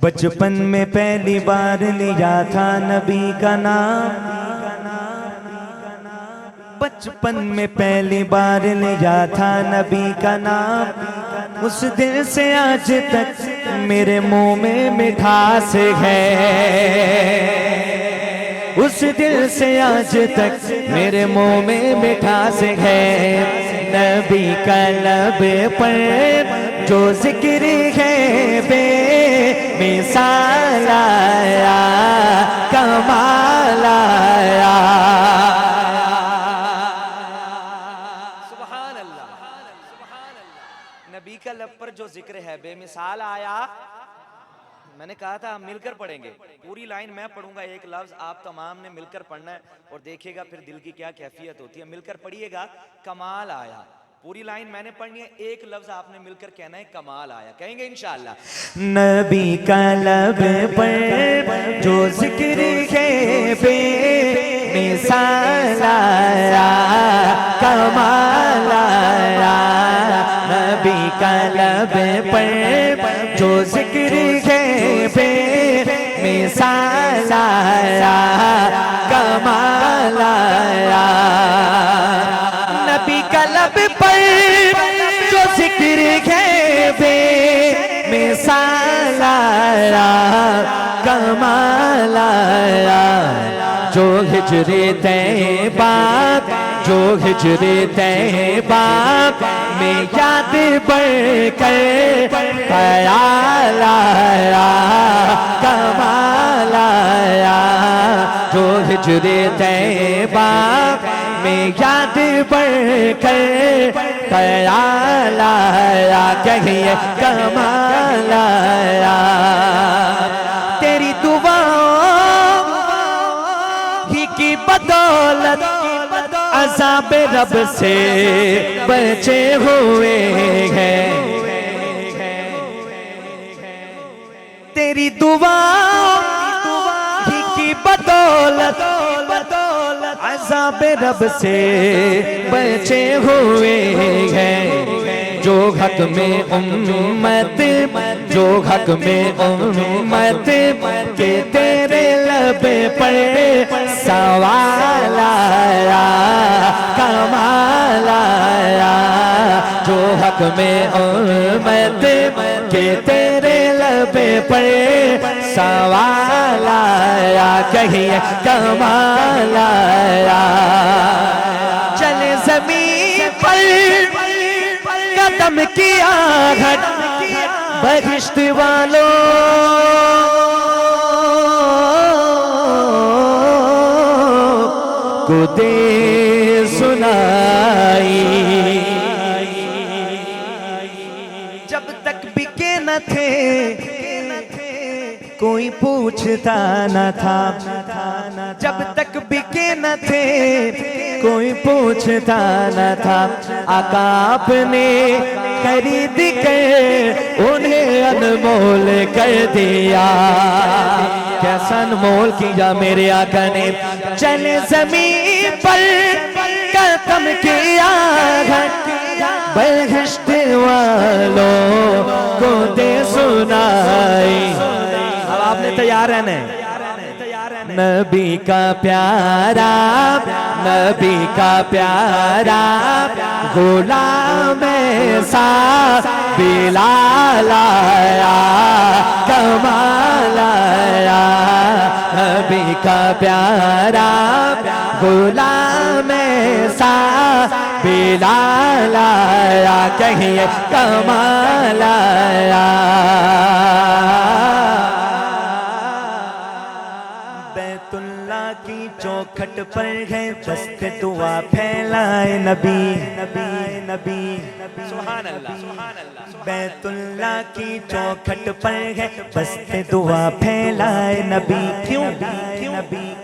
बचपन में पहली बार लिया था नबी का नाम। बचपन में पहली बार लिया था नबी का नाम। उस दिन से आज तक मेरे मुंह में मिठास है। उस दिन से आज तक मेरे मुंह में मिठास है। नबी का लब पर जो जिक्र है बेमिसाल आया, कमाल आया। सुभान अल्लाह, सुभान अल्लाह। नबी का लब पर जो जिक्र है बेमिसाल आया। मैंने कहा था हम मिलकर पढ़ेंगे, पूरी लाइन मैं पढ़ूंगा, एक लफ्ज आप तमाम ने मिलकर पढ़ना है और देखिएगा फिर दिल की क्या कैफियत होती है। मिलकर पढ़िएगा, कमाल आया। पूरी लाइन मैंने पढ़नी है, एक लफ्ज आपने मिलकर कहना है, कमाल आया। कहेंगे इंशाअल्लाह। नबी का लब पर जो जिक्र है बेमिसाल आया, कमाल आया। नबी का लब पर जो जिक्र है बेमिसाल आया, कमाल आया। नबी का लब पर जो जिक्र है बेमिसाल आया, कमाल आया। जो हिजरे तैबा, जो हिजरे तैबा में याद बढ़कर ख्याल आया, कमाल आया। जो हिजरे तैबा में याद बढ़कर ख्याल आया, कहिए कमाल आया। तेरी दुआओं ही की बदौलत अज़ाब रब से बचे हुए हैं। तेरी दुआओं ही की बदौलत अज़ाब रब से बचे हुए हैं। जो हक में उम्मत, जो हक में उम्मत के तेरे लब पर सवाल आया, कमाल आया। जो हक में उम्मत के तेरे लब पर सवाल आया, कहिए कमाल आया। चले ज़मीन पर कदम किया घट बहिश्त वालों को दे सुनाई। जब तक बिके न थे कोई पूछता न था, जब तक बिके न थे कोई पूछता न था। आका आपने खरीद कर उन्हें अनमोल कर दिया। कैसा अनमोल किया मेरे आका ने। चले ज़मीन पर कदम किया बहिश्त वालों को दे सुनाई। अब आपने तैयार है ना? नबी का प्यारा, नबी का प्यारा गुलाम सा बिलाल आया, कमाल आया। नबी का प्यारा गुलाम सा बिलाल आया, कहिए कमाल आया। बैतुल्लाह की चौखट पर है दस्त दुआ फैलाए नबी, नबी नबी। सुभान अल्लाह, सुभान अल्लाह। बैतुल्लाह की चौखट पर है दस्त दुआ फैलाए नबी। क्यों नबी?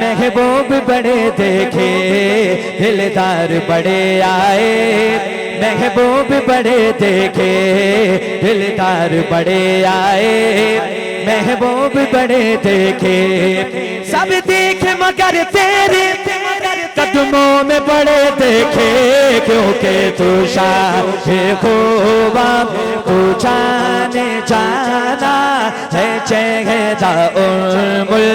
महबूब बड़े देखे दिलदार बड़े आए, महबूब बड़े देखे दिलदार बड़े आए, महबूब बड़े देखे। सब देखे मगर तेरे कदमों में बड़े देखे, क्योंकि तू शाह खूबा तू जाने जाना है, चेहरा उम्मुल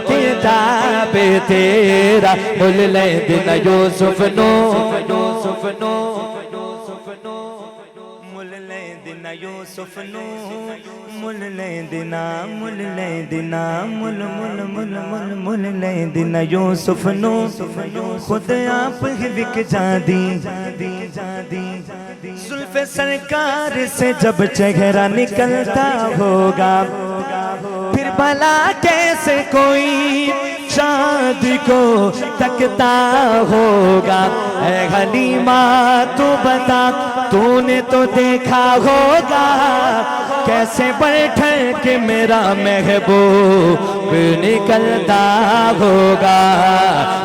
किताब तेरा मुल ले दिन यूसुफ नो, यूसुफ नो, मुल ले दिना यूसुफ नो, मुल ले दिना, मुल ले दिना, मुल मुल मुल मुल मुल ले दिना यूसुफ नो, खुद आप ही बिक जादी, जुल्फ़े सरकार से जब चेहरा निकलता होगा, फिर भला कैसे कोई शादी को तकता होगा। ऐ हलीमा तू बता, तूने तो देखा होगा, कैसे बैठ के मेरा महबूब निकलता होगा।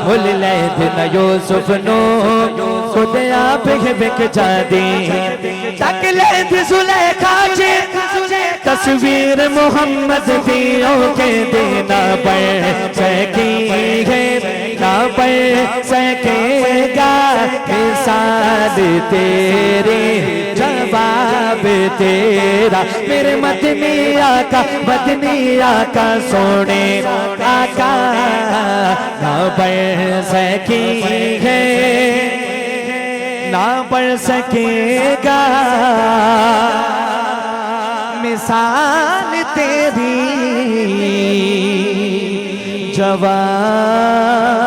मुल ले दिन यूसुफ नो, खुद आप ही बिक जादी, तक ले दी जुलेखा जी तस्वीर मोहम्मद दियों के देना पड़ सकी है, ना पड़ सकेगा मिसाल तेरे जवाब तेरा। मेरे मदनी आका सोने आका, ना पढ़ सकी है ना पढ़ सकेगा मिसाल तेरी जवाब